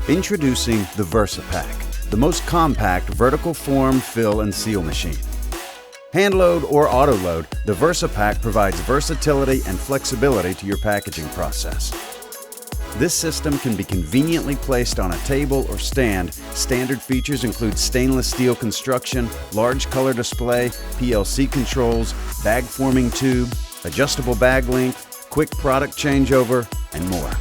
Introducing the VersaPak, the most compact vertical form, fill, and seal machine. Hand load or auto load, the VersaPak provides versatility and flexibility to your packaging process. This system can be conveniently placed on a table or stand. Standard features include stainless steel construction, large color display, PLC controls, bag forming tube, adjustable bag length, quick product changeover, and more.